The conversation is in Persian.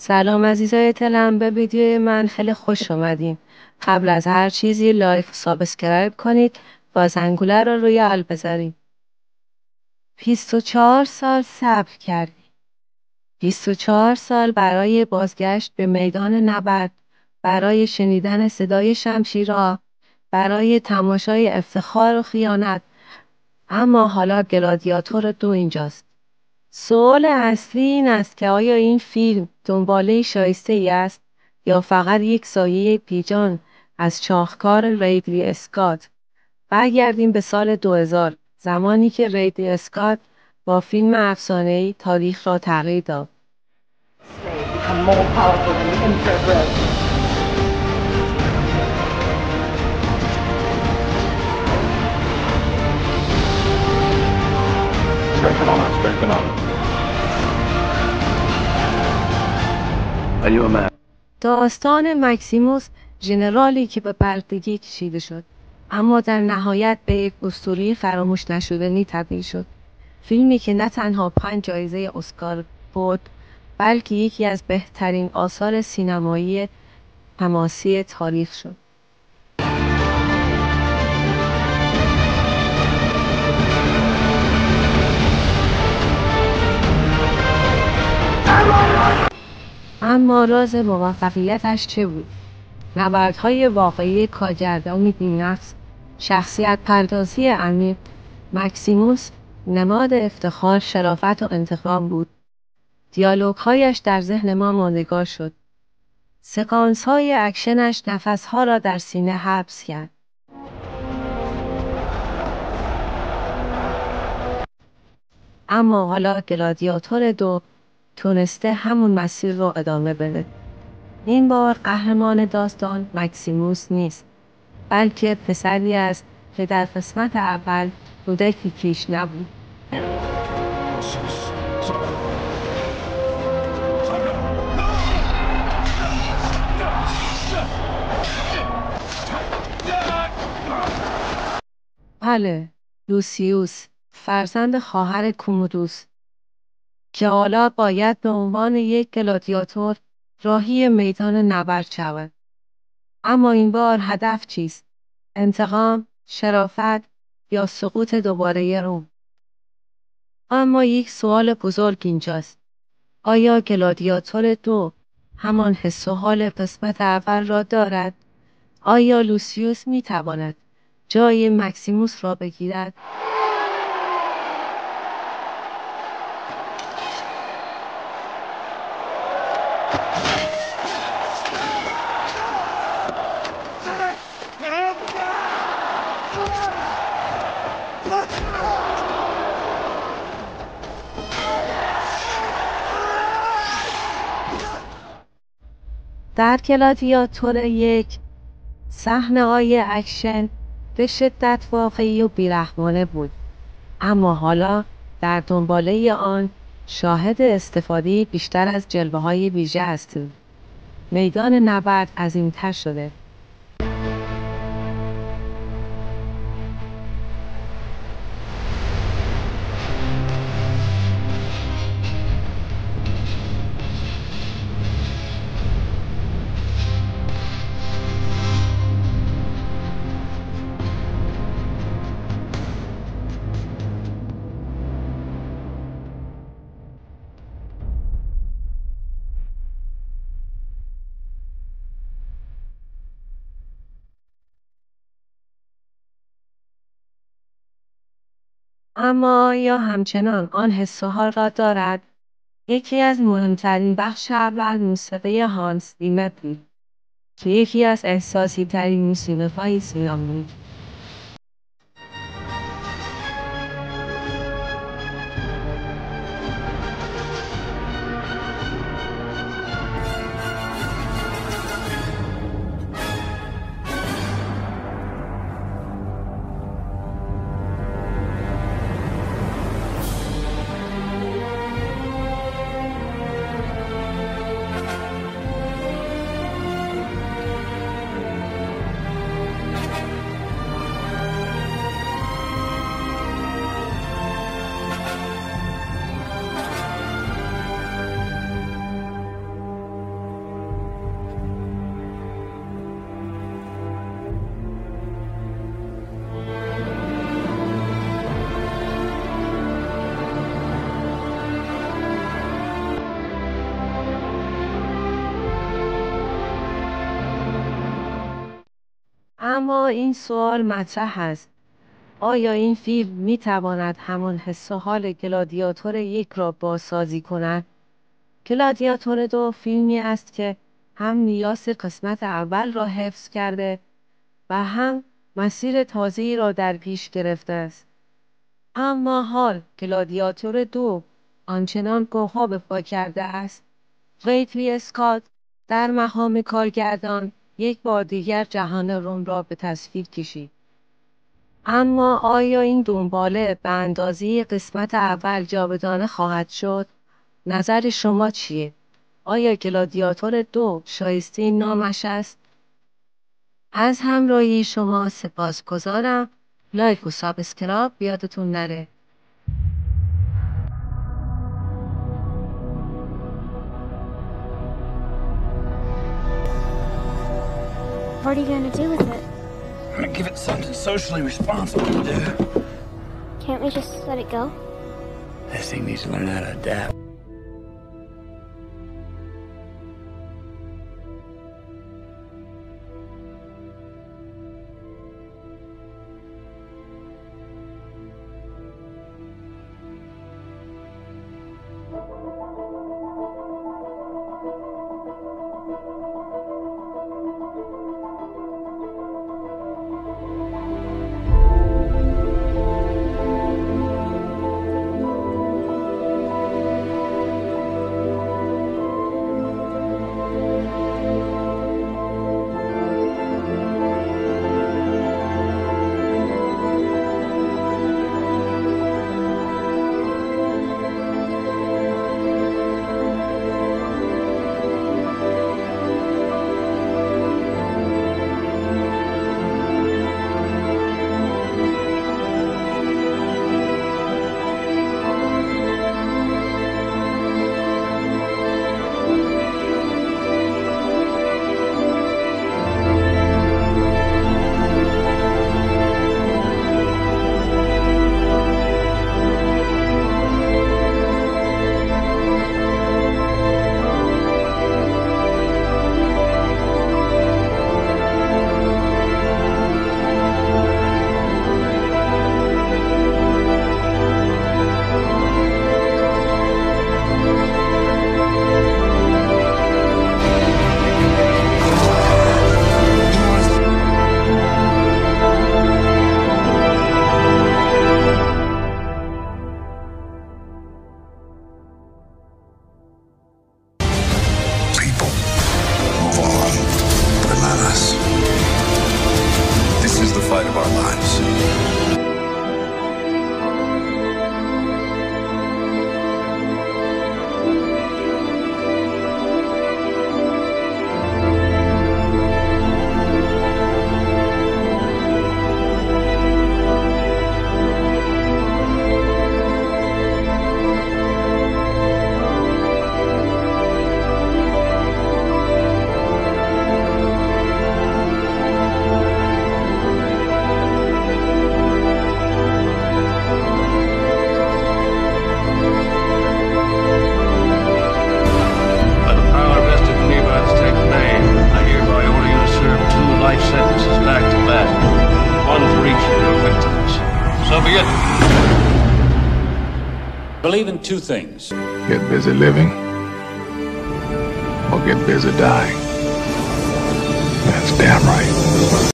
سلام عزیزای دلم، به ویدیوی من خیلی خوش اومدین. قبل از هر چیزی لایک و سابسکرایب کنید و زنگوله رو روی آل بذارید. 24 سال صبر کردی. 24 سال برای بازگشت به میدان نبرد، برای شنیدن صدای شمشیرها، برای تماشای افتخار و خیانت. اما حالا گلادیاتور 2 اینجاست. سوال اصلی این است که آیا این فیلم دنباله شایسته ای است یا فقط یک سایه پیچان از شاهکار ریدلی اسکات؟ برگردیم به سال 2000، زمانی که ریدلی اسکات با فیلم افسانه‌ای تاریخ را تغییر داد. داستان مکسیموس، ژنرالی که به بردگی کشیده شد اما در نهایت به یک اسطوره فراموش نشدنی تبدیل شد. فیلمی که نه تنها 5 جایزه اسکار برد، بلکه یکی از بهترین آثار سینمایی حماسی تاریخ شد. اما راز موفقیتش چه بود؟ نبردهای واقعی کارگردانی بی‌نقص، شخصیت پردازی عمیق. مکسیموس نماد افتخار، شرافت و انتقام بود. دیالوگ‌هایش در ذهن ما ماندگار شد. سکانس‌های اکشنش نفس‌ها را در سینه حبس کرد. اما حالا گلادیاتور 2 تونسته همون مسیر رو ادامه بده. این بار قهرمان داستان مکسیموس نیست، بلکه پسری است که در قسمت اول کودکی پیش نبود. بله، لوسیوس، فرزند خواهر کومودوس، که حالا باید به عنوان یک گلادیاتور راهی میدان نبرد شود. اما این بار هدف چیست؟ انتقام، شرافت یا سقوط دوباره روم؟ اما یک سوال بزرگ اینجاست. آیا گلادیاتور 2 همان حس و حال قسمت اول را دارد؟ آیا لوسیوس میتواند جای مکسیموس را بگیرد؟ در گلادیاتور 1 صحنه‌های اکشن به شدت واقعی و بیرحمانه بود، اما حالا در دنباله آن شاهد استفاده بیشتر از جلوه‌های ویژه هستیم. میدان نبرد عظیم‌تر شده. اما آیا همچنان آن حس و حال را دارد؟ یکی از مهمترین بخش اول موسیقی هانس زیمر بود که یکی از احساسی ترین موسیقی‌های سینما بود. اما این سوال مطرح است: آیا این فیلم می تواند همان حس و حال گلادیاتور یک را بازسازی کند؟ گلادیاتور 2 فیلمی است که هم میراث قسمت اول را حفظ کرده و هم مسیر تازه‌ای را در پیش گرفته است. اما حال گلادیاتور 2 آنچنان گوها به پا کرده است. ریدلی اسکات در مقام کارگردان یک بار دیگر جهان روم را به تصویر کشید. اما آیا این دنباله به اندازه قسمت اول جاودانه خواهد شد؟ نظر شما چیه؟ آیا گلادیاتور 2 شایسته نامش است؟ از همراهی شما سپاسگزارم. لایک و سابسکرایب یادتون نره. What are you gonna do with it? I'm gonna give it something socially responsible to do. Can't we just let it go? This thing needs to learn how to adapt. This is the fight of our lives. Believe in two things. Get busy living or get busy dying. That's damn right.